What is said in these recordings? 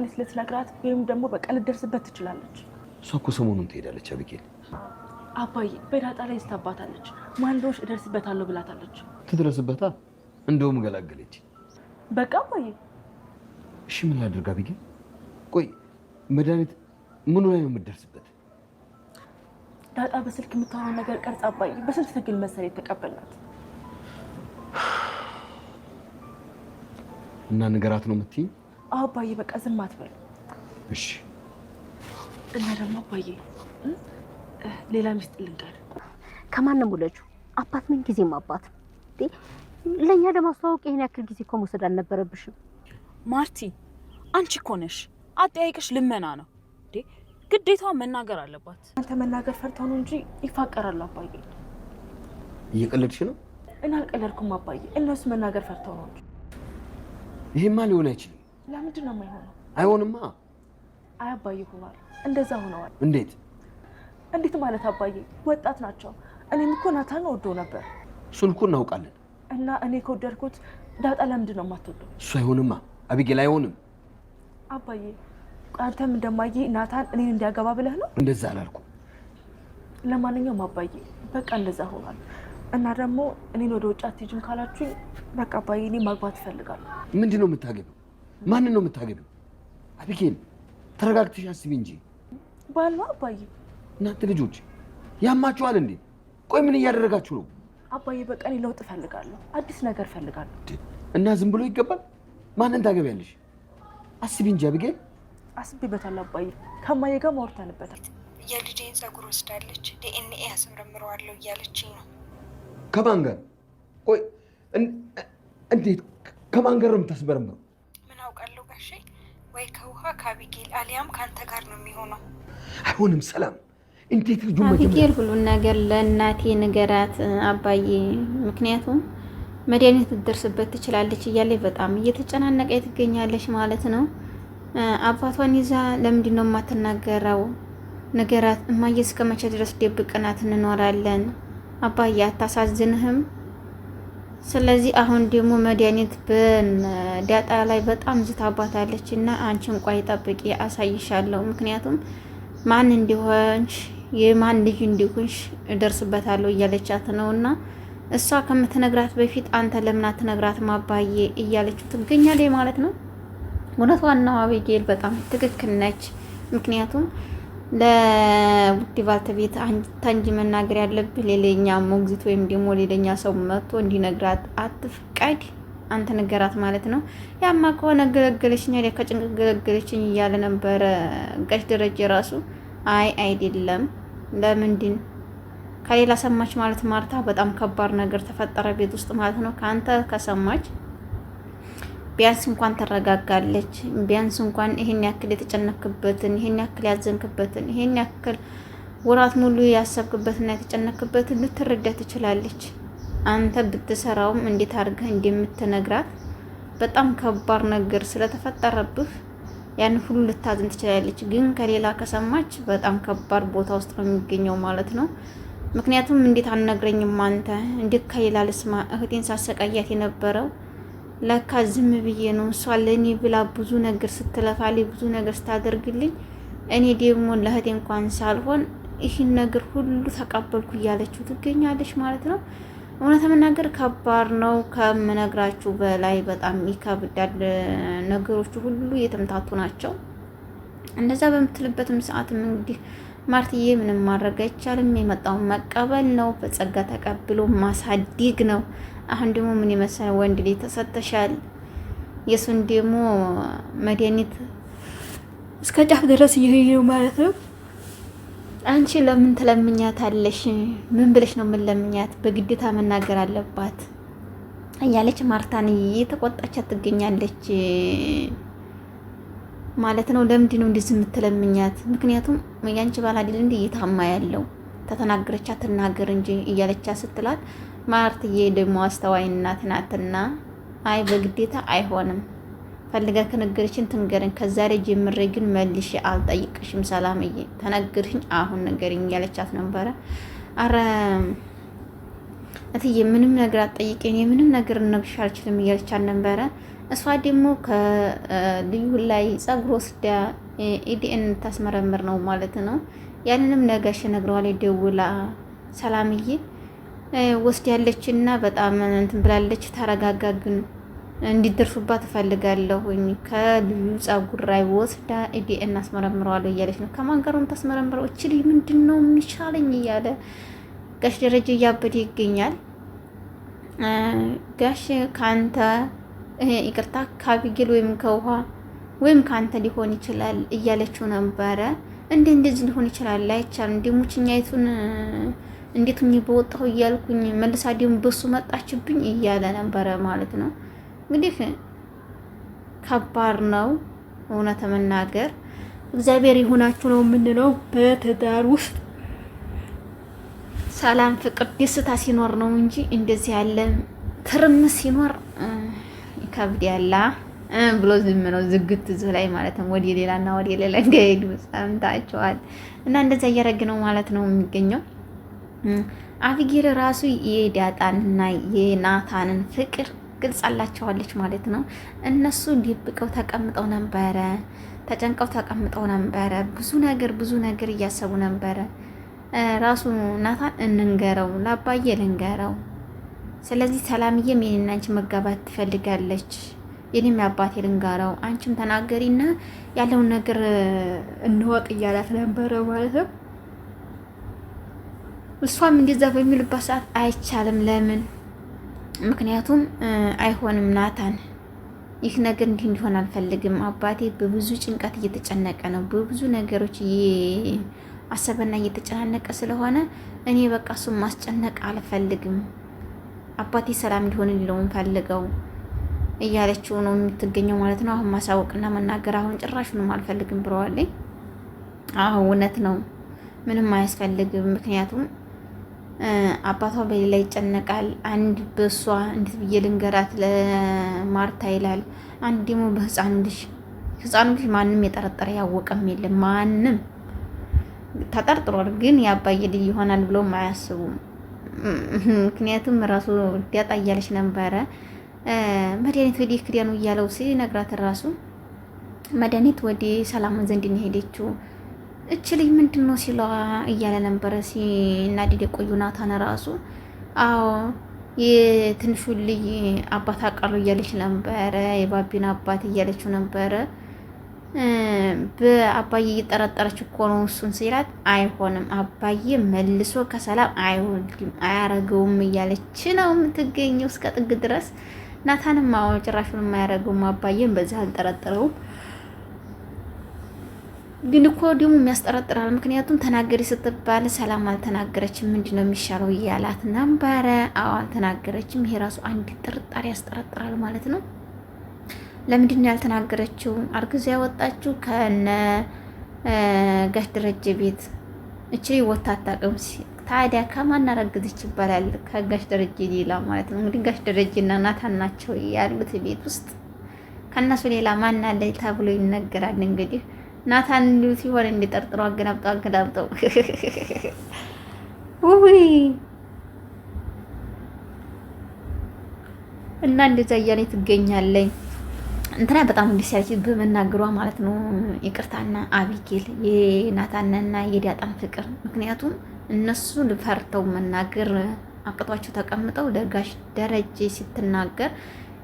ለማህሌት ልትነግራት ወይም ደግሞ በቃ ልትደርስበት ትችላለች። እሷ እኮ ሰሞኑን ትሄዳለች አቢጌል። አባዬ በዳጣ ላይ ስታባታለች። ማን እንደሆነች እደርስበታለሁ ብላታለች። ትድረስበታ? እንደውም ገላገለች። በቃ አባዬ እሺ ምን ላድርግ አቢጌል? ቆይ መድኃኒት ምኑ ላይ ነው የምትደርስበት? ዳጣ በስልክ የምታወራው ነገር ቀርጻ አባዬ በስንት ትግል መሰለኝ የተቀበልናት። እና ንገራት ነው የምትይኝ? አባዬ በቃ ዝም አትበል እሺ። እና ደግሞ አባዬ ሌላ ሚስጥ ልንገር። ከማንም ወለጁ አባት ምን ጊዜም አባት ለኛ ለማስተዋወቅ ይሄን ያክል ጊዜ እኮ መውሰድ አልነበረብሽም። ማርቲ አንቺ እኮ ነሽ አጠያይቅሽ ልመና ነው እንዴ? ግዴታው መናገር አለባት። አንተ መናገር ፈርተው ነው እንጂ ይፋቀራሉ አባዬ። እየቀለድሽ ነው? እና አልቀለድኩም አባዬ። እነሱ መናገር ፈርተው ነው እንጂ። ይሄማ ሊሆን አይችልም። ለምንድን ነው የማይሆነው? አይሆንማ። አይ አባዬ ሆኗል። እንደዛ ሆነዋል። እንዴት እንዴት ማለት አባዬ? ወጣት ናቸው። እኔም እኮ ናታን ወደው ነበር። እሱን እኮ እናውቃለን። እና እኔ ከወደድኩት ዳጣ ለምንድን ነው የማትወደው? እሱ አይሆንማ አቢጌል፣ አይሆንም። አባዬ አንተም እንደማዬ ናታን እኔን እንዲያገባ ብለህ ነው? እንደዛ አላልኩም። ለማንኛውም አባዬ በቃ እንደዛ ሆኗል። እና ደግሞ እኔን ወደ ውጭ አትሄጂም ካላችሁኝ በቃ አባዬ እኔ ማግባት እፈልጋለሁ። ምንድን ነው የምታገቢው? ማንን ነው የምታገቢው? አቢጌል ተረጋግተሽ አስቢ እንጂ። ባል ነው አባዬ። እናንተ ልጆች ያማችኋል እንዴ? ቆይ ምን እያደረጋችሁ ነው? አባዬ በቃ እኔ ለውጥ እፈልጋለሁ፣ አዲስ ነገር እፈልጋለሁ። እና ዝም ብሎ ይገባል? ማንን ታገቢያለሽ? አስቢ እንጂ አቢጌል። አስቤበታለሁ አባዬ፣ ከማዬ ጋር ማውርተንበታል። የልጄን ጸጉር ወስዳለች ዲኤንኤ አስመረምረዋለሁ እያለችኝ ነው። ከማን ጋር? ቆይ እንዴት ከማን ጋር ነው የምታስመረምረው? ምን አውቃለሁ ጋሼ፣ ወይ ከውሃ ከአቢጌል አሊያም ከአንተ ጋር ነው የሚሆነው። አይሆንም ሰላም። እንዴት ልጁ አቢጌል ሁሉን ነገር ለእናቴ ንገራት አባዬ፣ ምክንያቱም መድኃኒት ልትደርስበት ትችላለች እያለች በጣም እየተጨናነቀ ትገኛለች ማለት ነው። አባቷን ይዛ ለምንድን ነው የማትናገረው? ንገራት እማዬ፣ እስከ መቼ ድረስ ደብቀናት እንኖራለን? አባዬ አታሳዝንህም? ስለዚህ አሁን ደግሞ መድኃኒት በዳጣ ላይ በጣም ዝታባታለች እና አንቺን ቆይ ጠብቂ አሳይሻለሁ፣ ምክንያቱም ማን እንዲሆንሽ የማን ልጅ እንዲሆንሽ እደርስበታለሁ እያለቻት ነውና እሷ ከምትነግራት በፊት አንተ ለምን አትነግራትም አባዬ እያለችው ትገኛለች ማለት ነው። እውነቷን ነው አቢጌል በጣም ትክክል ነች። ምክንያቱም ለውድ ባልተቤት አንተ እንጂ መናገር ያለብህ ሌላኛ ሞግዚት ወይም ደግሞ ሌላኛ ሰው መጥቶ እንዲነግራት አትፍቀድ፣ አንተ ነገራት ማለት ነው። ያማ ከሆነ ገለገለችኝ አይደል ከጭንቅ ገለገለችኝ እያለ ነበረ ጋሽ ደረጀ ራሱ። አይ አይደለም፣ ለምንድን ከሌላ ሰማች ማለት ማርታ በጣም ከባድ ነገር ተፈጠረ ቤት ውስጥ ማለት ነው። ካንተ ከሰማች ቢያንስ እንኳን ተረጋጋለች። ቢያንስ እንኳን ይሄን ያክል የተጨነክበትን፣ ይሄን ያክል ያዘንክበትን፣ ይሄን ያክል ወራት ሙሉ ያሰብክበትና የተጨነክበትን ልትረዳ ትችላለች። አንተ ብትሰራውም እንዴት አድርገህ እንደምትነግራት በጣም ከባድ ነገር ስለተፈጠረብህ ያን ሁሉ ልታዝን ትችላለች። ግን ከሌላ ከሰማች በጣም ከባድ ቦታ ውስጥ ነው የሚገኘው ማለት ነው። ምክንያቱም እንዴት አልነግረኝም አንተ? እንዴት ከሌላ ልስማ? እህቴን ሳሰቃያት የነበረው ለካ ዝም ብዬ ነው። እሷ ለእኔ ብላ ብዙ ነገር ስትለፋልኝ፣ ብዙ ነገር ስታደርግልኝ፣ እኔ ደግሞ ለእህቴ እንኳን ሳልሆን ይህን ነገር ሁሉ ተቀበልኩ እያለችው ትገኛለች ማለት ነው። እውነት መናገር ከባድ ነው። ከምነግራችሁ በላይ በጣም ይከብዳል። ነገሮቹ ሁሉ የተምታቱ ናቸው። እንደዛ በምትልበትም ሰዓትም እንግዲህ ማርትዬ ምንም ማድረግ አይቻልም። የመጣውን መቀበል ነው፣ በጸጋ ተቀብሎ ማሳደግ ነው። አሁን ደግሞ ምን የመሰለ ወንድ ልጅ ተሰጥተሻል። የሱን ደግሞ መድኃኒት እስከ ጫፍ ድረስ እየሄደው ማለት ነው። አንቺ ለምን ትለምኛታለሽ? ምን ብለሽ ነው የምንለምኛት? በግዴታ መናገር አለባት እያለች ማርታን እየተቆጣቻት ትገኛለች ማለት ነው። ለምንድን ነው እንደዚህ የምትለምኛት? ምክንያቱም ያንቺ ባል አይደል እንዴ እየታማ ያለው? ተተናገረቻት ትናገር እንጂ እያለቻት ስትላት፣ ማርትዬ ደግሞ አስተዋይ እናት ናትና አይ በግዴታ አይሆንም፣ ፈልጋ ከነገረችን ትንገረኝ፣ ከዛሬ ጀምሬ ግን መልሼ አልጠይቅሽም ሰላምዬ፣ ተነገርሽኝ አሁን ነገርኝ እያለቻት ነበረ። አረ እትዬ ምንም ነገር አትጠይቀኝ፣ ምንም ነገር ልነግርሽ አልችልም እያለቻት ነበረ። እሷ ደግሞ ከልዩ ላይ ጸጉር ወስዳ ኢዲኤን ታስመረምር ነው ማለት ነው። ያንንም ነጋሽ ነግረዋለች ደውላ ሰላምዬ ወስድ ያለችና በጣም እንትን ብላለች። ተረጋጋ ግን እንዲደርሱባት እፈልጋለሁኝ ከልዩ ጸጉር ላይ ወስዳ ኢዲኤን አስመረምረዋለሁ እያለች ነው። ከማን ጋር ነው ታስመረምረው? እቺ ልጅ ምንድን ነው የሚሻለኝ እያለ ጋሽ ደረጀ እያበደ ይገኛል። ጋሽ ካንተ ይቅርታ ከአቢጌል ወይም ከውሃ ወይም ካንተ ሊሆን ይችላል እያለችው ነበረ። እንደዚህ ሊሆን ይችላል አይቻልም። ደሙችኛይቱን እንዴት ምን በወጣው እያልኩኝ መልሳ ደም በሱ መጣችብኝ እያለ ነበረ ማለት ነው። እንግዲህ ከባድ ነው እውነት መናገር። እግዚአብሔር ይሁናችሁ ነው የምንለው። በትዳር ውስጥ ሰላም፣ ፍቅር፣ ደስታ ሲኖር ነው እንጂ እንደዚህ ያለ ትርምስ ሲኖር ከብድ ያላ ብሎ ዝም ነው ዝግት እዚህ ላይ ማለት ነው። ወደ ሌላና ወደ ሌላ እንዳይሄዱ ሰምታችኋል። እና እንደዛ እያደረግ ነው ማለት ነው የሚገኘው። አቢጌል ራሱ የዳጣንና የናታንን ፍቅር ግልጽ አላቸዋለች ማለት ነው። እነሱ ደብቀው ተቀምጠው ነበረ፣ ተጨንቀው ተቀምጠው ነበረ። ብዙ ነገር እያሰቡ ነበረ። ራሱ ናታን እንንገረው ለአባዬ ልንገረው። ስለዚህ ሰላምዬም የኔና አንቺ መጋባት ትፈልጋለች፣ የኔም የአባቴ ልንገረው፣ አንቺም ተናገሪና ያለውን ነገር እንወቅ እያላት ነበረ ማለት ነው። እሷም እንደዛ በሚልባት ሰዓት አይቻልም። ለምን? ምክንያቱም አይሆንም ናታን፣ ይህ ነገር እንዲህ እንዲሆን አልፈልግም። አባቴ በብዙ ጭንቀት እየተጨነቀ ነው፣ በብዙ ነገሮች አሰበና እየተጨናነቀ ስለሆነ እኔ በቃ እሱን ማስጨነቅ አልፈልግም። አባቴ ሰላም እንዲሆን ሊለውን ፈልገው እያለችው ነው የምትገኘው ማለት ነው። አሁን ማሳወቅና መናገር አሁን ጭራሹንም አልፈልግም ብለዋለኝ። አዎ እውነት ነው፣ ምንም አያስፈልግም። ምክንያቱም አባቷ በሌላ ይጨነቃል። አንድ በሷ እንዴት ብዬ ልንገራት ለማርታ ይላል። አንድ ደግሞ በህፃኑ ልጅ ማንም የጠረጠረ ያወቀም የለም። ማንም ተጠርጥሯል፣ ግን የአባዬ ልጅ ይሆናል ብሎም አያስቡም። ምክንያቱም ራሱ ዳጣ እያለች ነበረ መድኃኒት ወደ ክዳኑ እያለው ሲነግራት ራሱ መድኃኒት ወደ ሰላሙን ዘንድ ነው ሄደችው። እች ልጅ ምንድን ነው ሲለዋ እያለ ነበረ ሲናደድ የቆዩ ናታን ራሱ አዎ የትንሹ ልጅ አባት አቃሉ እያለች ነበረ፣ የባቢን አባት እያለችው ነበረ። በአባዬ እየጠረጠረች እኮ ነው እሱን ሲላት አይሆንም፣ አባዬ መልሶ ከሰላም አይወልድም አያረገውም እያለች ነው የምትገኘው እስከ ጥግ ድረስ። ናታንም አዎ ጭራሹን የማያረገውም አባዬን በዚህ አልጠረጠረውም። ግን እኮ ደግሞ የሚያስጠረጥራል። ምክንያቱም ተናገሪ ስትባል ሰላም አልተናገረችም። ምንድን ነው የሚሻለው እያላት ነበረ። አዎ አልተናገረችም። ይሄ ራሱ አንድ ጥርጣሬ ያስጠረጥራል ማለት ነው። ለምንድን ነው ያልተናገረችው? አርግዛ ያወጣችው ከነ ጋሽ ደረጀ ቤት እቺ ወታ አታውቅም። ታዲያ ከማን አረግዝች ይባላል? ከጋሽ ደረጀ ሌላ ማለት ነው። እንግዲህ ጋሽ ደረጀና ናታን ናቸው ያሉት ቤት ውስጥ። ከነሱ ሌላ ማን አለ ተብሎ ይነገራል። እንግዲህ ናታን እንዲሁ ሲሆን እንዲጠርጥሮ አገላብጠው ውይ እና እንደዛ እያለኝ ትገኛለኝ። እንትና በጣም እንዲሰልች በመናገሯ ማለት ነው። ይቅርታና አቢጌል የናታንና የዳጣን ፍቅር፣ ምክንያቱም እነሱ ፈርተው መናገር አቅቷቸው ተቀምጠው ለጋሽ ደረጀ ስትናገር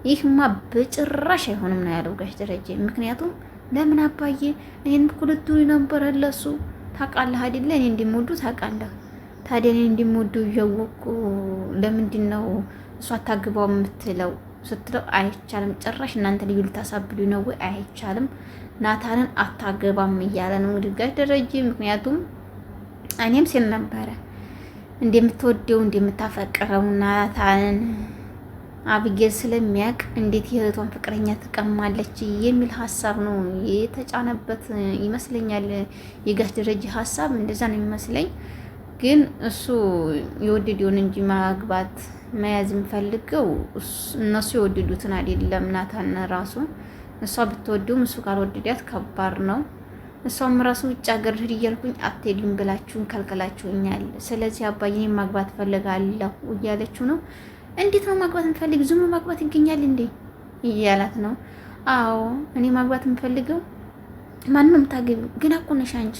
ይህማ በጭራሽ አይሆንም ነው ያለው ጋሽ ደረጀ። ምክንያቱም ለምን አባዬ እኔን ኩልቱ ነበር ለሱ ታውቃለህ አይደለ? እኔ እንደምወዱ ታውቃለህ። ታዲያ እኔ እንደምወዱ እያወቁ ለምንድን ነው እሷ አታግባው የምትለው ስትለው አይቻልም፣ ጭራሽ እናንተ ልዩ ልታሳብዱ ነው ወይ? አይቻልም፣ ናታንን አታገባም እያለ ነው እንግዲህ ጋሽ ደረጀ። ምክንያቱም እኔም ሲል ነበረ እንደምትወደው እንደምታፈቅረው ናታንን አቢጌል ስለሚያውቅ እንዴት የእህቷን ፍቅረኛ ትቀማለች የሚል ሀሳብ ነው የተጫነበት ይመስለኛል። የጋሽ ደረጀ ሀሳብ እንደዛ ነው የሚመስለኝ። ግን እሱ የወደደውን እንጂ ማግባት መያዝ የሚፈልገው እነሱ የወደዱትን አይደለም። ናታን ራሱ እሷ ብትወደውም እሱ ካልወደዳት ከባድ ነው። እሷም ራሱ ውጭ ሀገር ሂድ እያልኩኝ አትሄድም ብላችሁኝ ከልከላችሁኛል። ስለዚህ አባዬን ማግባት ፈልጋለሁ እያለችው ነው። እንዴት ነው ማግባት እንፈልግ? ዝም ማግባት ይገኛል እንዴ? እያላት ነው። አዎ እኔ ማግባት የምፈልገው ማን ነው የምታገቢው? ግን እኮ ነሽ አንቺ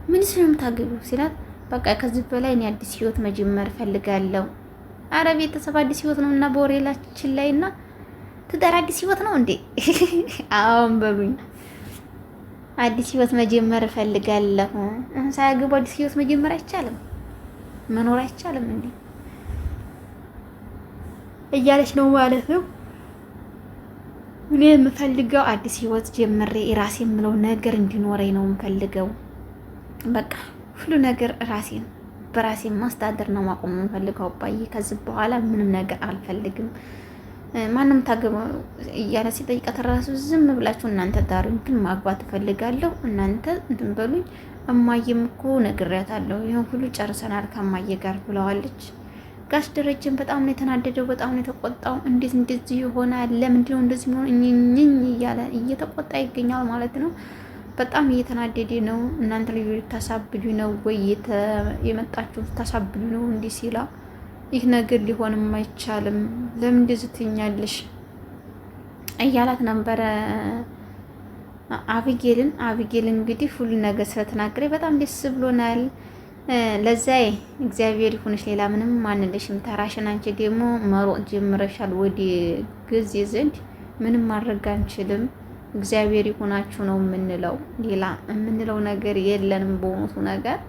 ምንስ ነው የምታገቢው ሲላት፣ በቃ ከዚህ በላይ እኔ አዲስ ህይወት መጀመር ፈልጋለሁ። አረ ቤተሰብ አዲስ ህይወት ነው እና በወሬላችን ላይ እና ትዳር አዲስ ህይወት ነው እንዴ? አሁን በሉኝ አዲስ ህይወት መጀመር እፈልጋለሁ። ሳያገቡ አዲስ ህይወት መጀመር አይቻልም? መኖር አይቻልም እንዴ? እያለች ነው ማለት ነው። እኔ የምፈልገው አዲስ ህይወት ጀምሬ ራሴ የምለው ነገር እንዲኖረኝ ነው የምፈልገው። በቃ ሁሉ ነገር ራሴን በራሴ ማስተዳደር ነው ማቆም የምፈልገው አባዬ። ከዚህ በኋላ ምንም ነገር አልፈልግም። ማንም ታገባው እያለ ሲጠይቃት ራሱ ዝም ብላችሁ እናንተ ዳሩኝ፣ ግን ማግባት እፈልጋለሁ እናንተ እንትን በሉኝ። እማዬም እኮ ነግሬያታለሁ፣ ይሄን ሁሉ ጨርሰናል ከማዬ ጋር ብለዋለች። ጋሽ ደረጀን በጣም ነው የተናደደው፣ በጣም ነው የተቆጣው። እንዴት እንደዚህ ይሆናል? ለምንድን ነው እንደዚህ ሆነ? እኝኝ እያለ እየተቆጣ ይገኛል ማለት ነው። በጣም እየተናደደ ነው። እናንተ ልጅ ታሳብዱ ነው ወይ የመጣችሁ ታሳብዱ ነው እንዲህ ሲላ፣ ይህ ነገር ሊሆንም አይቻልም፣ ለምን እንደዚህ ትኛለሽ እያላት ነበረ አቢጌልን። አቢጌል እንግዲህ ሁሉ ነገር ስለተናገረ በጣም ደስ ብሎናል። ለዛይ እግዚአብሔር ይሁንሽ፣ ሌላ ምንም ማንልሽም። ተራሽን አንቺ ደግሞ መሮጥ ጀምረሻል ወደ ጊዜ ዘንድ ምንም ማድረግ አንችልም። እግዚአብሔር ይሁናችሁ ነው የምንለው። ሌላ የምንለው ነገር የለንም። በእውነቱ ነገር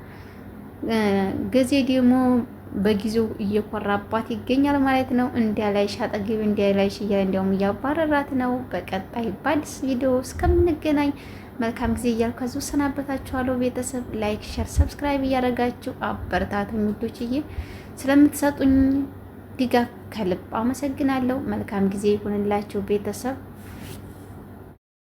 ጊዜ ደግሞ በጊዜው እየኮራባት ይገኛል ማለት ነው። እንዲያላይሽ አጠገብ እንዲያላይሽ እያለ እንዲያውም እያባረራት ነው። በቀጣይ በአዲስ ቪዲዮ እስከምንገናኝ መልካም ጊዜ እያልኩ ከዚሁ ሰናበታችኋለሁ። ቤተሰብ ላይክ፣ ሸር፣ ሰብስክራይብ እያደረጋችሁ አበረታቱኝ ውዶችዬ። ስለምትሰጡኝ ድጋፍ ከልብ አመሰግናለሁ። መልካም ጊዜ ይሁንላችሁ ቤተሰብ።